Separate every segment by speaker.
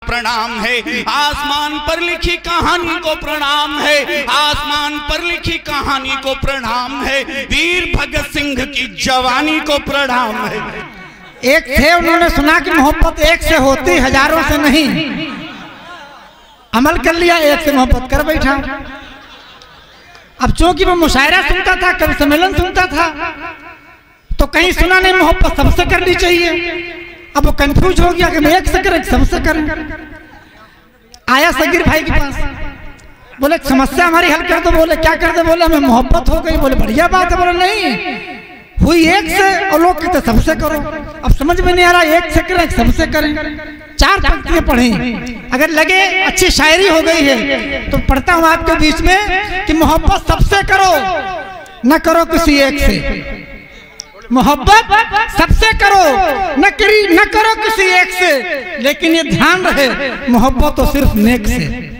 Speaker 1: प्रणाम है, आसमान पर लिखी कहानी को प्रणाम है, आसमान पर लिखी कहानी को प्रणाम है, वीर भगत सिंह की जवानी को प्रणाम है।
Speaker 2: एक थे, उन्होंने सुना कि मोहब्बत एक से होती हजारों से नहीं, अमल कर लिया, एक से मोहब्बत कर बैठा। अब चूंकि वो मुशायरा सुनता था, कवि सम्मेलन सुनता था, तो कहीं सुना नहीं मोहब्बत सबसे करनी चाहिए। अब वो कंफ्यूज हो गया कि मैं एक से करें सबसे करें। आया सगीर भाई के पास, बोले समस्या हमारी हल कर दो। बोले क्या कर दो? बोले हमें मोहब्बत हो गई। बोले बढ़िया बात है। बोले नहीं, हुई एक से और लोग कहते सबसे करो। अब समझ में नहीं आ रहा, एक से करें सबसे करें। 4 पंक्तियां पढ़ी, अगर लगे अच्छी शायरी हो गई है तो पढ़ता हूं आपके बीच में कि मोहब्बत सबसे करो, न करो किसी एक से। मोहब्बत सबसे करो, न करो किसी एक से, लेकिन ये ध्यान रहे मोहब्बत तो सिर्फ नेक से।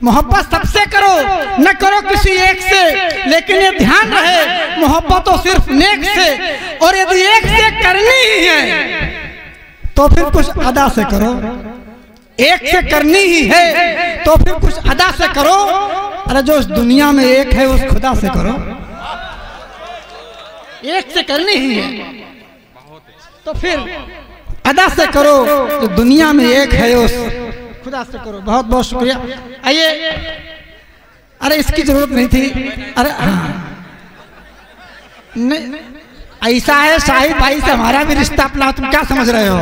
Speaker 2: मोहब्बत सबसे करो, न करो किसी एक से, लेकिन ये ध्यान रहे मोहब्बत तो सिर्फ नेक से। और यदि एक से करनी ही है तो फिर कुछ अदा से करो। एक से करनी ही है तो फिर कुछ अदा से करो। अरे जो इस दुनिया में एक है उस खुदा से करो। एक से करनी ही है तो फिर अदा से करो, जो दुनिया में एक है उस खुदा से करो। बहुत बहुत शुक्रिया। आइए, अरे इसकी जरूरत नहीं थी। अरे हाँ, नहीं ऐसा है शाहिद भाई से हमारा भी रिश्ता अपना, तुम क्या समझ रहे हो?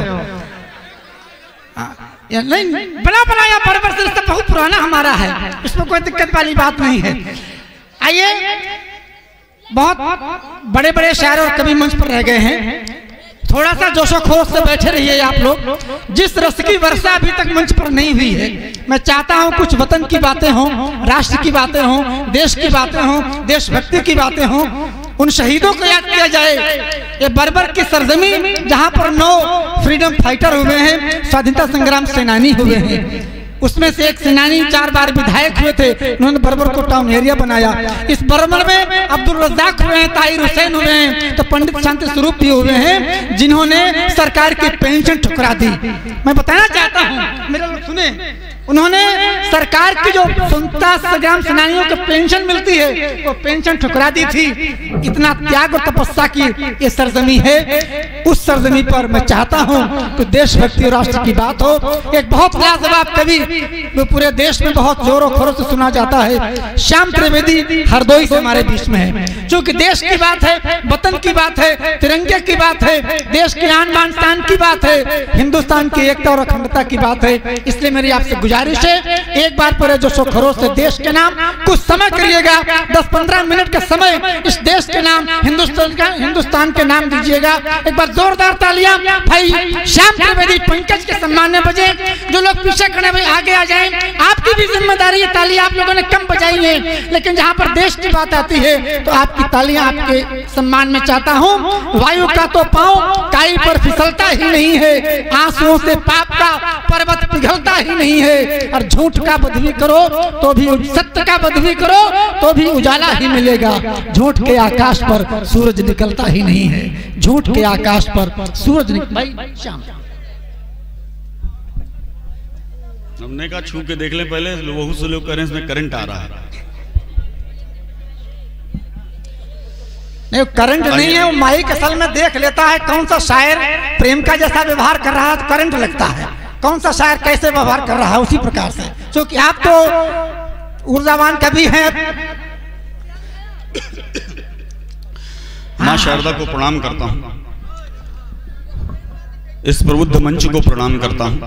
Speaker 2: नहीं, बड़ा बनाया बराबर से रिश्ता बहुत पुराना हमारा है, इसमें कोई दिक्कत वाली बात नहीं है। आइए, बहुत बड़े बड़े शायर और कवि मंच पर रह गए हैं, थोड़ा सा जोशो खरोश से बैठे रहिए आप लोग। जिस रस की वर्षा अभी तक मंच पर नहीं हुई है, मैं चाहता हूं कुछ वतन की बातें हों, राष्ट्र की बातें हों, देश की बातें हों, देशभक्ति की बातें हों। उन शहीदों को याद किया जाए। ये बर्बर की सरजमी जहां पर 9 फ्रीडम फाइटर हुए हैं, स्वाधीनता संग्राम सेनानी हुए हैं, उसमें से एक सेनानी 4 बार विधायक हुए थे, उन्होंने बर्बर को टाउन एरिया बनाया। इस बर्बर में अब्दुल रज़ाक हुए हैं, ताहिर हुसैन हुए हैं, तो पंडित शांति स्वरूप भी हुए हैं, जिन्होंने सरकार की पेंशन ठुकरा दी। मैं बताना चाहता हूँ, मेरे लोग सुने, उन्होंने सरकार की जो स्वतंत्रता संग्राम सेनानियों को पेंशन मिलती है वो पेंशन ठुकरा दी थी। इतना त्याग और तपस्या की ये सरजमी है। उस सरजमी पर मैं चाहता हूँ कि देशभक्ति और राष्ट्र की बात हो। एक बहुत लाजवाब कवि जो पूरे देश में बहुत जोरों खरों से सुना जाता है, श्याम त्रिवेदी हरदोई से हमारे बीच में है। क्योंकि देश की बात है, वतन की बात है, तिरंगे की बात है, देश की आन बान शान की बात है, हिंदुस्तान की एकता और अखंडता की बात है। इसलिए मेरी आपसे गुजारिश है, एक बार पर जो खरोश से देश के नाम कुछ समय करिएगा, 10-15 मिनट का समय इस देश के नाम, हिंदुस्तान के नाम दीजिएगा। एक बार जोरदार तालियां भाई श्याम त्रिवेदी पंकज के सम्मान में बजे। जो लोग पीछे खड़े हुए आगे आ जाएं, आपकी भी जिम्मेदारी है। तालियां आप लोगों ने कम बजाई है, लेकिन जहां पर देश की बात आती है तो आपकी तालियां आपके सम्मान में चाहता हूं। वायु का तो पांव काई पर फिसलता ही नहीं है, आंसुओं से पाप का पर्वत पिघलता ही नहीं है। और झूठ का बध भी करो तो भी, सत्य का बध भी करो तो भी उजाला ही मिलेगा। झूठ के आकाश पर सूरज निकलता ही नहीं है, झूठ के आकाश पर सूरज भाई श्याम
Speaker 1: हमने कहा छू के देख ले पहले, बहुत से लोग कह रहे हैं इसमें करंट आ रहा है।
Speaker 2: नहीं, करंट नहीं है, वो माइक असल में देख लेता है कौन सा शायर प्रेम का जैसा व्यवहार कर रहा है तो करंट लगता है, कौन सा शायर कैसे व्यवहार कर रहा है उसी प्रकार से। क्योंकि आप तो ऊर्जावान कवि हैं।
Speaker 1: मां शारदा को प्रणाम करता हूं, इस प्रबुद्ध मंच को प्रणाम करता हूं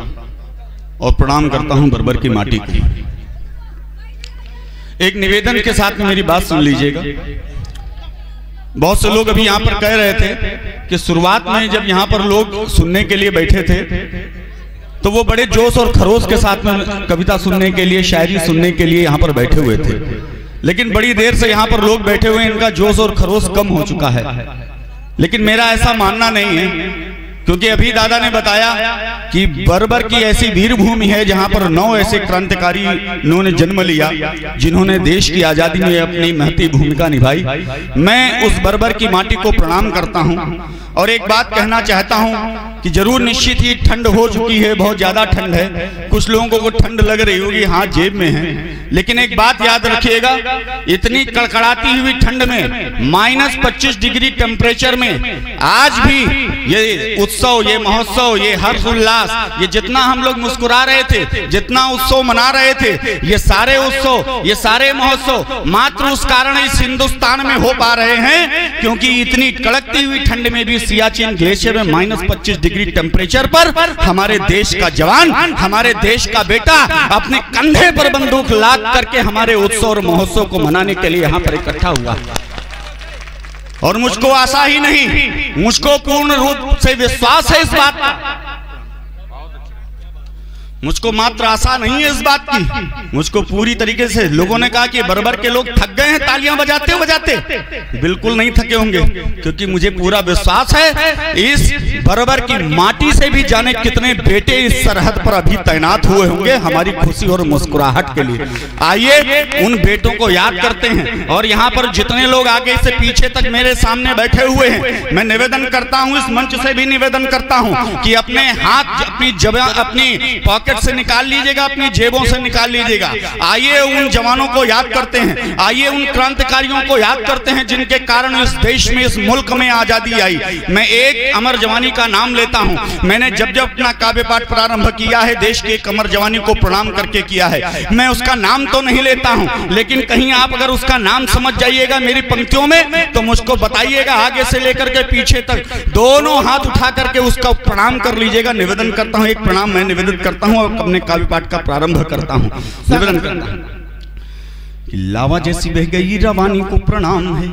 Speaker 1: और प्रणाम करता हूं बर्बर की माटी को। एक निवेदन के साथ में मेरी बात सुन लीजिएगा। बहुत से लोग अभी यहाँ पर कह रहे थे कि शुरुआत में जब यहाँ पर लोग सुनने के लिए बैठे थे तो वो बड़े जोश और खरोश के साथ में कविता सुनने के लिए, शायरी सुनने के लिए यहाँ पर बैठे हुए थे। लेकिन बड़ी देर से यहाँ पर लोग बैठे हुए हैं, इनका जोश और खरोश कम हो चुका है। लेकिन मेरा ऐसा मानना नहीं है, क्योंकि अभी दादा ने बताया कि बर्बर की ऐसी वीर भूमि है जहां पर 9 ऐसे क्रांतिकारी इन्होंने जन्म लिया जिन्होंने देश की आजादी में अपनी महती भूमिका निभाई। मैं उस बर्बर की माटी को प्रणाम करता हूं और एक बात कहना चाहता हूं कि जरूर निश्चित ही ठंड हो चुकी है, बहुत ज्यादा ठंड है, कुछ लोगों को ठंड लग रही होगी, हाथ जेब में है, लेकिन एक बात याद रखिएगा, इतनी कड़कड़ाती हुई ठंड में -25 डिग्री टेम्परेचर में आज भी ये उत्सव, ये महोत्सव, ये हर्ष उल्लास, ये जितना हम लोग मुस्कुरा रहे थे, जितना उत्सव मना रहे थे, ये सारे उत्सव, ये सारे महोत्सव मात्र उस कारण इस हिंदुस्तान में हो पा रहे हैं क्योंकि इतनी कड़कती हुई ठंड में भी सियाचिन ग्लेशियर में -25 डिग्री टेम्परेचर पर हमारे देश का जवान, हमारे देश का बेटा अपने कंधे पर बंदूक लाद करके हमारे उत्सव और महोत्सव को मनाने के लिए यहाँ पर इकट्ठा हुआ। और मुझको आशा ही नहीं, मुझको पूर्ण रूप से विश्वास है इस बात का, मुझको मात्र आशा नहीं है इस बात की, मुझको पूरी तरीके से लोगों ने कहा कि बरबर के लोग थक गए हैं तालियां बजाते बजाते, बिल्कुल नहीं थके होंगे क्योंकि मुझे पूरा विश्वास है इस बरबर की माटी से भी जाने कितने बेटे इस सरहद पर अभी तैनात हुए होंगे हमारी खुशी और मुस्कुराहट के लिए। आइए उन बेटों को याद करते हैं। और यहाँ पर जितने लोग आगे से पीछे तक मेरे सामने बैठे हुए हैं, मैं निवेदन करता हूँ, इस मंच से भी निवेदन करता हूँ कि अपने हाथ अपनी पॉकेट से निकाल लीजिएगा, अपनी जेबों से निकाल लीजिएगा। आइए उन जवानों को याद करते हैं, आइए उन क्रांतिकारियों को याद करते हैं जिनके कारण इस देश में, इस मुल्क में आजादी आई। मैं एक अमर जवानी का नाम लेता हूं। मैंने जब जब अपना काव्य पाठ प्रारंभ किया है देश के एक अमर जवानी को प्रणाम करके किया है। मैं उसका नाम तो नहीं लेता हूं, लेकिन कहीं आप अगर उसका नाम समझ जाइएगा मेरी पंक्तियों में तो मुझको बताइएगा, आगे से लेकर के पीछे तक दोनों हाथ उठा करके उसका प्रणाम कर लीजिएगा। निवेदन करता हूं, एक प्रणाम मैं निवेदित करता हूं और अपने काव्य पाठ का प्रारंभ करता हूं। निवेदन करता हूं कि लावा जैसी बह गई रवानी को प्रणाम है,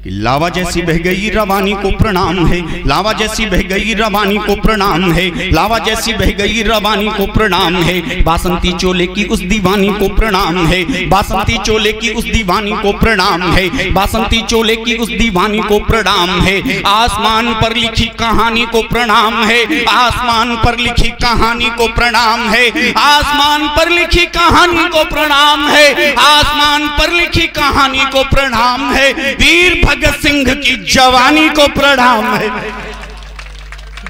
Speaker 1: कि लावा जैसी बह गई रवानी को प्रणाम है, लावा जैसी बह गई रवानी को प्रणाम है, लावा जैसी बह गई रवानी को प्रणाम है, बासंती चोले की उस दीवानी को प्रणाम है, बासंती चोले की उस दीवानी को प्रणाम है, बासंती चोले की उस दीवानी को प्रणाम है, आसमान पर लिखी कहानी को प्रणाम है, आसमान पर लिखी कहानी को प्रणाम है, आसमान पर लिखी कहानी को प्रणाम है, आसमान पर लिखी कहानी को प्रणाम है, वीर भगत सिंह की जवानी को प्रणाम है।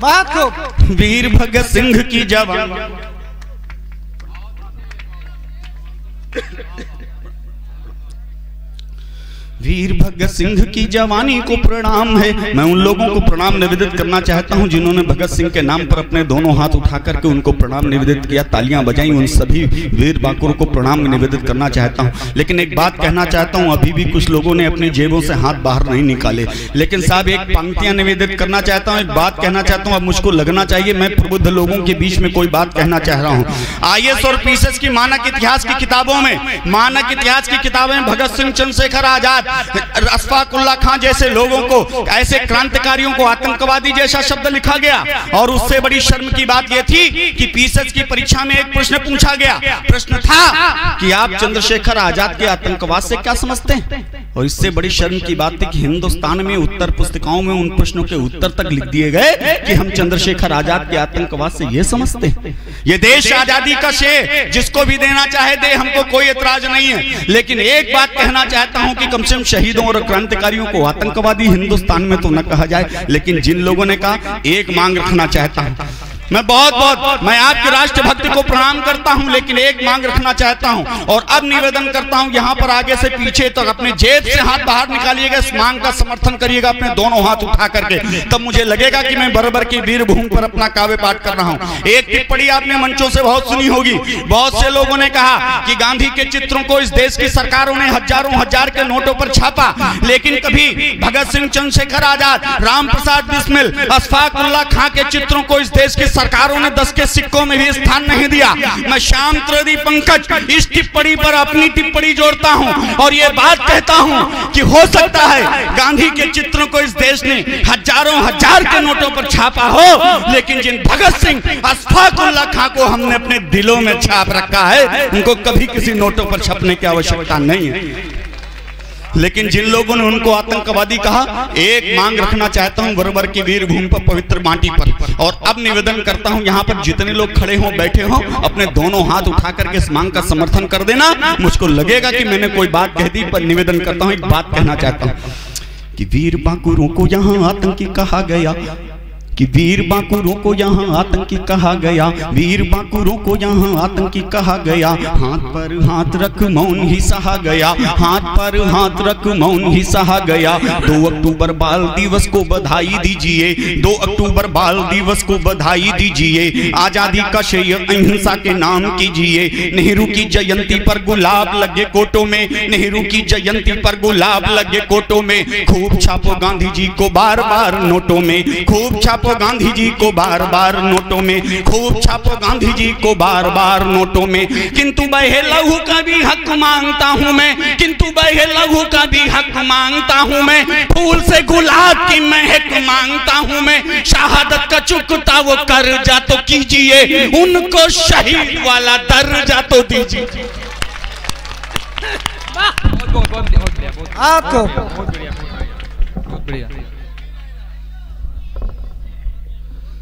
Speaker 2: बात हो
Speaker 1: वीर भगत सिंह की जवानी, वीर भगत सिंह की जवानी को प्रणाम है। मैं उन लोगों को प्रणाम निवेदित करना चाहता हूं जिन्होंने भगत सिंह के नाम पर अपने दोनों हाथ उठा करके उनको प्रणाम निवेदित किया, तालियां बजाई। उन सभी वीर बाकुर को प्रणाम निवेदित करना चाहता हूं। लेकिन एक बात कहना चाहता हूं, अभी भी कुछ लोगों ने अपनी जेबों से हाथ बाहर नहीं निकाले। लेकिन साहब एक पंक्तियां निवेदित करना चाहता हूं, एक बात कहना चाहता हूं। अब मुझको लगना चाहिए मैं प्रबुद्ध लोगों के बीच में कोई बात कहना चाह रहा हूं। IAS और PCS की मानक इतिहास की किताबों में, मानक इतिहास की किताबें भगत सिंह, चंद्रशेखर आजाद, अशफाक उल्लाह खां जैसे लोगों को, ऐसे क्रांतिकारियों को आतंकवादी जैसा शब्द लिखा गया। और उससे बड़ी शर्म की बात यह थी कि PCS की परीक्षा में एक प्रश्न पूछा गया। प्रश्न था कि आप चंद्रशेखर आजाद के आतंकवाद से क्या समझते हैं? और इससे बड़ी शर्म की बात थी कि हिंदुस्तान में उत्तर पुस्तिकाओं में उन प्रश्नों के उत्तर तक लिख दिए गए कि हम चंद्रशेखर आजाद के आतंकवाद से ये समझते हैं। ये देश आजादी का श्रेय जिसको भी देना चाहे दे, हमको कोई एतराज नहीं है। लेकिन एक बात कहना चाहता हूं कि कम से कम शहीदों और क्रांतिकारियों को आतंकवादी हिंदुस्तान में तो न कहा जाए। लेकिन जिन लोगों ने कहा, एक मांग रखना चाहता हूं मैं, मैं आपके राष्ट्रभक्ति को प्रणाम करता हूं, लेकिन एक मांग रखना चाहता हूं और अब निवेदन करता हूं यहां पर आगे से पीछे तक अपने जेब से हाथ बाहर निकालिएगा, इस मांग का समर्थन करिएगा अपने दोनों हाथ उठा करके, तब मुझे लगेगा कि मैं बरबर की वीर भूमि पर अपना काव्य पाठ कर रहा हूं। एक टिप्पणी आपने मंचों से बहुत सुनी होगी, बहुत से लोगों ने कहा कि गांधी के चित्रों को इस देश की सरकारों ने हजारों हजार के नोटों पर छापा, लेकिन कभी भगत सिंह, चंद्रशेखर आजाद, राम प्रसाद बिस्मिल, अशफाक उल्लाह खां के चित्रों को इस देश की सरकारों ने 10 के सिक्कों में भी स्थान नहीं दिया। मैं श्याम त्रिवेदी पंकज इस टिप्पणी पर अपनी टिप्पणी जोड़ता हूं और यह बात कहता हूं कि हो सकता है गांधी के चित्रों को इस देश ने हजारों हजार के नोटों पर छापा हो, लेकिन जिन भगत सिंह, अशफाक उल्लाह खां को हमने अपने दिलों में छाप रखा है, उनको कभी किसी नोटों पर छपने की आवश्यकता नहीं है। लेकिन जिन लोगों ने उनको आतंकवादी कहा, एक मांग रखना चाहता हूं बरबर की वीर भूमि पर, पवित्र माटी पर। और अब निवेदन करता हूं यहां पर जितने लोग खड़े हों, बैठे हों, अपने दोनों हाथ उठा करके इस मांग का समर्थन कर देना। मुझको लगेगा कि मैंने कोई बात कह दी, पर निवेदन करता हूं, एक बात कहना चाहता हूं कि वीर बांकुरों को यहाँ आतंकी कहा गया, कि वीर बांकुरों को यहाँ आतंकी कहा गया, वीर बांकुरों को यहाँ आतंकी कहा गया। हाथ पर हाथ रख मौन ही सहा गया, हाथ पर हाथ रख मौन ही सहा गया। 2 अक्टूबर बाल दिवस को बधाई दीजिए, 2 अक्टूबर बाल दिवस को बधाई दीजिए। आजादी का श्रेय अहिंसा के नाम कीजिए। नेहरू की जयंती पर गुलाब लगे कोटों में, नेहरू की जयंती पर गुलाब लगे कोटों में। खूब छापो गांधी जी को बार बार नोटों में, खूब छापो गांधी जी को बार बार नोटों में, खूब छापो गांधी जी को बार बार नोटों में। किंतु बहे लहू का भी हक मांगता हूं मैं, किंतु बहे लहू का भी हक मांगता हूं मैं। फूल से गुलाब की महक मांगता हूं मैं। शहादत का चुकता वो कर्जा तो कीजिए, उनको शहीद वाला दर्जा तो दीजिए।
Speaker 2: आपको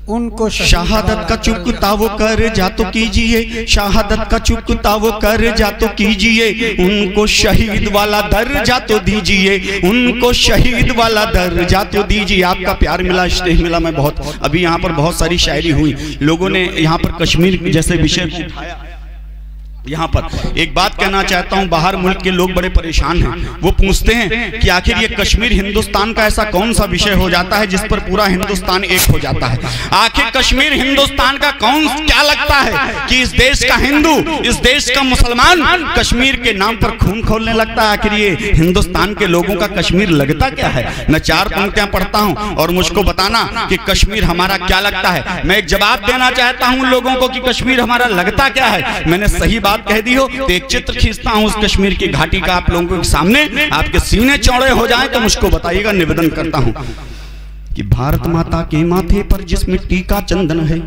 Speaker 2: उनको
Speaker 1: शहादत का चुकता वो कर जा तो कीजिए, शहादत का चुकता वो कर जा तो कीजिए। उनको शहीद वाला दर्जा तो दीजिए, उनको शहीद वाला दर्जा तो दीजिए। आपका प्यार मिला, स्नेह मिला। मैं बहुत अभी यहाँ पर बहुत सारी शायरी हुई, लोगों ने यहाँ पर कश्मीर जैसे विषय को उठाया। यहाँ पर एक बात कहना चाहता हूँ, बाहर मुल्क के लोग बड़े परेशान हैं। वो पूछते हैं कि आखिर ये कश्मीर हिंदुस्तान का ऐसा कौन सा विषय हो जाता है जिस पर पूरा हिंदुस्तान एक हो जाता है। आखिर कश्मीर हिंदुस्तान का कौन, क्या लगता है कि इस देश का हिंदू, इस देश का मुसलमान कश्मीर के नाम पर खून खोलने लगता है। आखिर ये हिंदुस्तान के लोगों का कश्मीर लगता क्या है? मैं 4 पंक्तियां पढ़ता हूँ और मुझको बताना कि कश्मीर हमारा क्या लगता है। मैं एक जवाब देना चाहता हूँ लोगों को कि कश्मीर हमारा लगता क्या है। मैंने सही बात कह दी हो तो एक चित्र खींचता हूं उस कश्मीर की घाटी का आप लोगों के सामने, आपके सीने चौड़े हो जाएं तो मुझको बताइएगा। निवेदन करता हूं कि भारत माता के माथे पर जिस मिट्टी का चंदन है,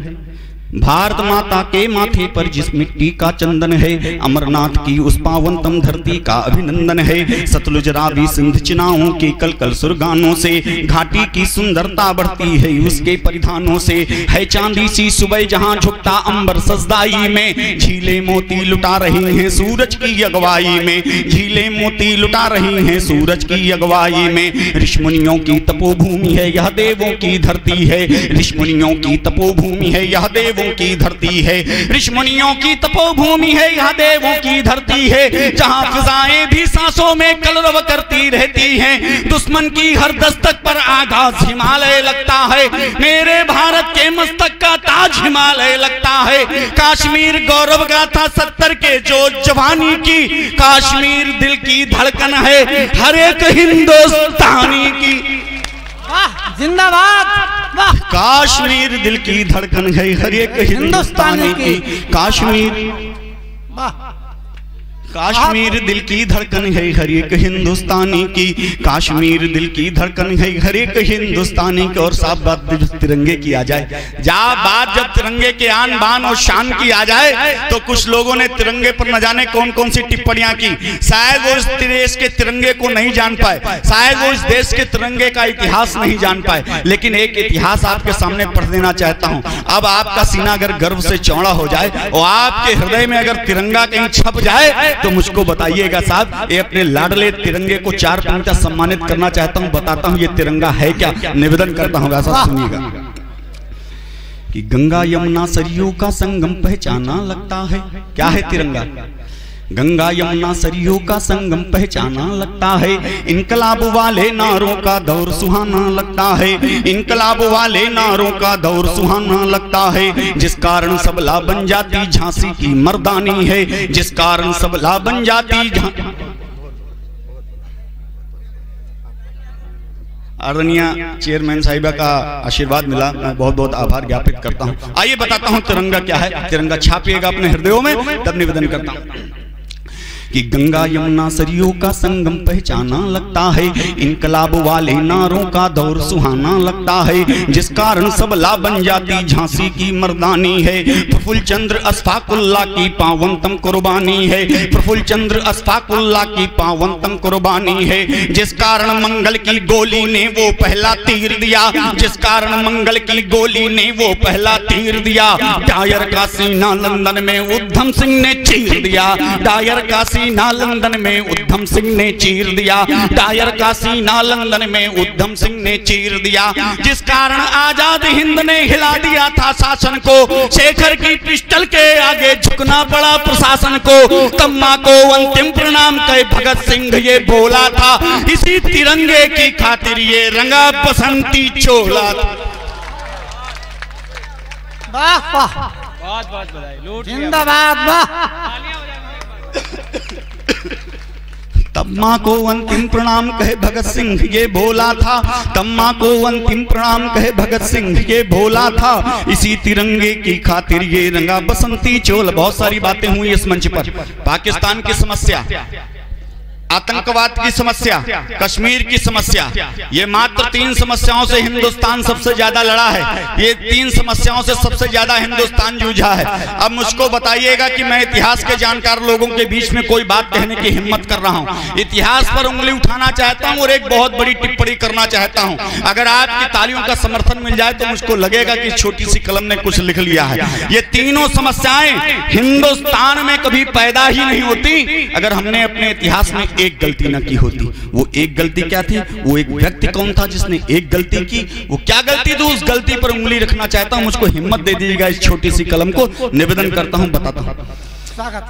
Speaker 1: भारत माता के माथे पर जिस मिट्टी का चंदन है, अमरनाथ की उस पावनतम धरती का अभिनंदन है। सतलुज रावी सिंध चिनाओं के कल कल सुरगानों से घाटी की सुंदरता बढ़ती है उसके परिधानों से। है चांदी सी सुबह जहां झुकता अंबर सजदाई में, झीले मोती लुटा रही हैं सूरज की अगवाई में, झीले मोती लुटा रही हैं सूरज की अगवाई में। ऋषिमुनियों की तपोभूमि है यह देवों की धरती है, ऋषिमुनियों की तपोभूमि है यह देवों की धरती है, ऋषिमुनियों की तपोभूमि है यह देवों की धरती है। जहां फिजाएं भी सांसों में कलरव करती रहती हैं, दुश्मन की हर दस्तक पर आगाज हिमालय लगता है। मेरे भारत के मस्तक का ताज हिमालय लगता है। कश्मीर गौरव गाथा 70 के जो जवानी की, कश्मीर दिल की धड़कन है हर एक हिंदुस्तानी की।
Speaker 2: जिंदाबाद।
Speaker 1: कश्मीर दिल की धड़कन है हर एक हिंदुस्तानी की। कश्मीर दिल की धड़कन है हर एक हिंदुस्तानी की, कश्मीर दिल की धड़कन है हर एक हिंदुस्तानी की। और साफ बात जब तिरंगे की आ जाए, बात जब तिरंगे के आन बान और शान की आ जाए तो कुछ लोगों ने तिरंगे पर न जाने कौन कौन सी टिप्पणियां की। शायद वो इस देश के तिरंगे को नहीं जान पाए, शायद वो इस देश के तिरंगे का इतिहास नहीं जान पाए। लेकिन एक इतिहास आपके सामने पढ़ देना चाहता हूं। अब आपका सीना अगर गर्व से चौड़ा हो जाए और आपके हृदय में अगर तिरंगा कहीं छप जाए तो मुझको बताइएगा साहब। ये अपने लाडले तिरंगे को 4 पंक्तियां सम्मानित करना चाहता हूं, बताता हूं ये तिरंगा है क्या। निवेदन करता हूं, ऐसा सुनिएगा कि गंगा यमुना सरयू का संगम पहचाना लगता है। क्या है तिरंगा? गंगा यमुना सरयू का संगम पहचाना लगता है। इनकलाब वाले नारों का दौर सुहाना लगता है, इनकलाब वाले नारों का दौर सुहाना लगता है। जिस कारण सबला बन जाती झांसी की मर्दानी है, जिस कारण सबला बन जाती आदरणीय चेयरमैन साहिबा का आशीर्वाद मिला, मैं बहुत बहुत आभार ज्ञापित करता हूं। आइए बताता हूं तिरंगा क्या है। तिरंगा छापिएगा अपने हृदयों में, तब निवेदन करता हूं कि गंगा यमुना सरयू का संगम पहचाना लगता है। इनकलाब वाले नारों का दौर सुहाना लगता है। जिस कारण सबला बन जाती झांसी की मर्दानी है। प्रफुल्ल चंद्र अशफाकुल्ला की पावनतम कुर्बानी है, प्रफुल्ल चंद्र अशफाकुल्ला की पावनतम कुर्बानी है। जिस कारण मंगल की गोली ने वो पहला तीर दिया, जिस कारण मंगल की गोली ने वो पहला तीर दिया। डायर का सीना लंदन में उधम सिंह ने चीर दिया, डायर का सीना लंदन में उद्धम सिंह ने चीर दिया, डायर का सीना लंदन में उद्धम सिंह ने चीर दिया, जिस कारण आजाद हिंद ने हिला दिया था शासन को। शेखर की पिस्टल के आगे झुकना पड़ा प्रशासन को। तम्मा को अंतिम प्रणाम कहे भगत सिंह ये बोला था, इसी तिरंगे की खातिर ये रंगा बसंती चोला था।
Speaker 2: वाह वाह,
Speaker 3: बहुत बहुत बधाई,
Speaker 2: जिंदाबाद, वाह।
Speaker 1: तम्मा को अंतिम प्रणाम कहे भगत सिंह ये बोला था, तम्मा को अंतिम प्रणाम कहे भगत सिंह ये बोला था, इसी तिरंगे की खातिर ये रंगा बसंती चोल। बहुत सारी बातें हुई इस मंच पर। पाकिस्तान की समस्या, आतंकवाद की समस्या, कश्मीर की समस्या, ये मात्र 3 समस्याओं से हिंदुस्तान सबसे ज्यादा लड़ा है। ये 3 समस्याओं से सबसे ज्यादा हिंदुस्तान जूझा है। अब मुझको बताइएगा कि मैं इतिहास के जानकार लोगों के बीच में कोई बात कहने की हिम्मत कर रहा हूँ, इतिहास पर उंगली उठाना चाहता हूँ और एक बहुत बड़ी टिप्पणी करना चाहता हूँ। अगर आपकी तालियों का समर्थन मिल जाए तो मुझको लगेगा कि छोटी सी कलम ने कुछ लिख लिया है। ये तीनों समस्याएं हिंदुस्तान में कभी पैदा ही नहीं होती अगर हमने अपने इतिहास में एक गलती न की होती। वो एक गलती क्या थी? वो एक व्यक्ति कौन था जिसने एक गलती की? वो क्या गलती थी? उस गलती पर उंगली रखना चाहता हूं। मुझको हिम्मत दे दीजिएगा इस छोटी सी कलम को। निवेदन करता हूं, बताता हूं।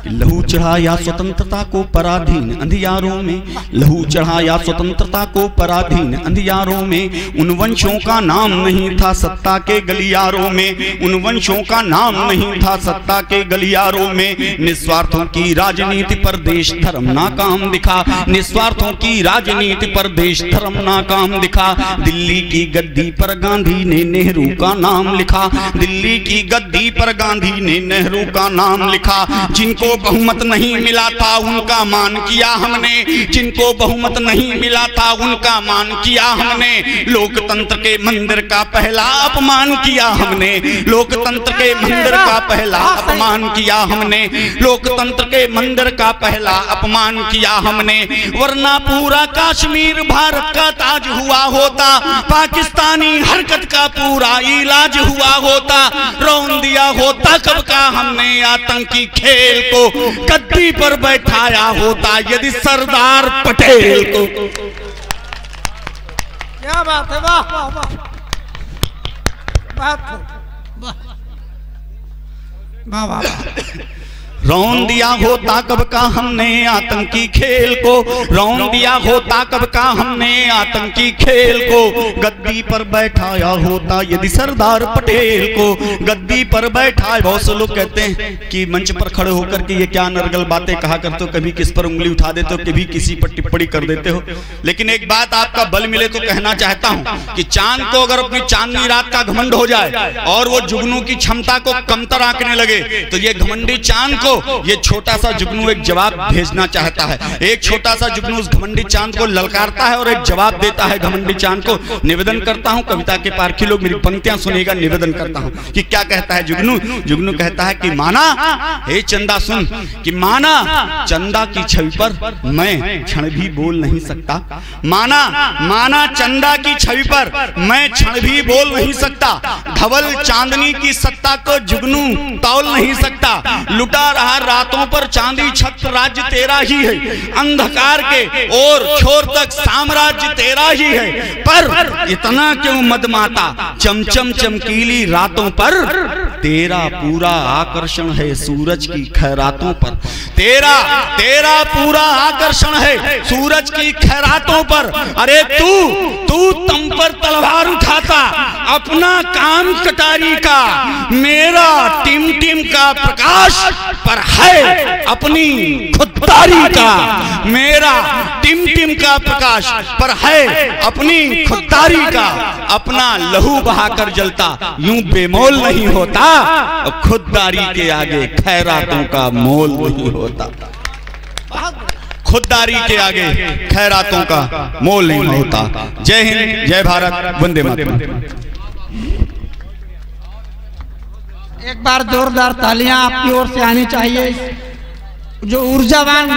Speaker 1: लहू चढ़ाया स्वतंत्रता को पराधीन अंधियारों में, लहू चढ़ाया स्वतंत्रता को पराधीन अंधियारों में, उन वंशों का नाम नहीं था सत्ता के गलियारों में, उन वंशों का नाम नहीं था सत्ता के गलियारों में। निस्वार्थों की राजनीति पर देश धर्म नाकाम दिखा, निस्वार्थों की राजनीति पर देश धर्म नाकाम दिखा। दिल्ली की गद्दी पर गांधी ने नेहरू का नाम लिखा, दिल्ली की गद्दी पर गांधी ने नेहरू का नाम लिखा। जिनको बहुमत नहीं मिला था उनका मान किया हमने, जिनको बहुमत नहीं मिला था उनका मान किया हमने। लोकतंत्र के मंदिर का पहला अपमान किया हमने, लोकतंत्र के मंदिर का पहला अपमान किया हमने, लोकतंत्र के मंदिर का पहला अपमान किया हमने। वरना पूरा कश्मीर भारत का ताज हुआ होता, पाकिस्तानी हरकत का पूरा इलाज हुआ होता। रौन दिया होता कब का हमने आतंकी खेल को, गद्दी पर बैठाया होता यदि सरदार पटेल को।
Speaker 2: क्या बात है, वाह वाह वाह, बात वाह वाह।
Speaker 1: रौन दिया होता कब का हमने आतंकी खेल को, रौन दिया होता कब का हमने आतंकी खेल को। गद्दी पर बैठाया होता यदि सरदार पटेल को, गद्दी पर बैठाए। बहुत से लोग कहते हैं कि मंच पर खड़े होकर के ये क्या नरगल बातें कहा करते हो, कभी किस पर उंगली उठा देते हो, कभी किसी पर टिप्पणी कर देते हो। लेकिन एक बात आपका बल मिले तो कहना चाहता हूं कि चांद को अगर अपनी चांदनी रात का घमंड हो जाए और वो जुगनू की क्षमता को कमतर आंकने लगे तो ये घमंडी चांद को ये छोटा सा जुगनू एक जवाब भेजना चाहता है। एक छोटा सा जुगनू उस घमंडी चांद को ललकारता है और एक जवाब देता है घमंडी चांद को। निवेदन करता हूं, कविता के पारखी लोग मेरी पंक्तियां सुनेगा। निवेदन करता हूं कि क्या कहता है जुगनू। जुगनू कहता है कि माना, हे चंदा सुन, कि माना चंदा की छवि पर मैं क्षण भी बोल नहीं सकता, माना माना चंदा की छवि पर मैं क्षण भी बोल नहीं सकता। धवल चांदनी की सत्ता को जुगनू तौल नहीं सकता। लुटा रहा रातों पर चांदी छत्र राज्य तेरा ही है, अंधकार के और छोर तक साम्राज्य तेरा ही है। पर इतना क्यों मदमाता, चमचम चमकीली रातों पर तेरा पूरा आकर्षण है सूरज की खैरातों पर, तेरा तेरा पूरा आकर्षण है सूरज की खैरातों पर। अरे तू तम पर तलवार उठाता अपना काम कटारी का, मेरा टिम टिम का प्रकाश पर है अपनी खुददारी का, मेरा टिम टिम का प्रकाश पर है अपनी खुददारी का। अपना लहू बहाकर जलता यूं बेमोल नहीं होता, खुददारी के आगे खैरातों का मोल नहीं होता। खुददारी के आगे खैरातों का मोल नहीं होता। जय हिंद, जय भारत, वंदे मातरम।
Speaker 2: एक बार जोरदार तालियां आपकी ओर से आनी चाहिए। जो ऊर्जावान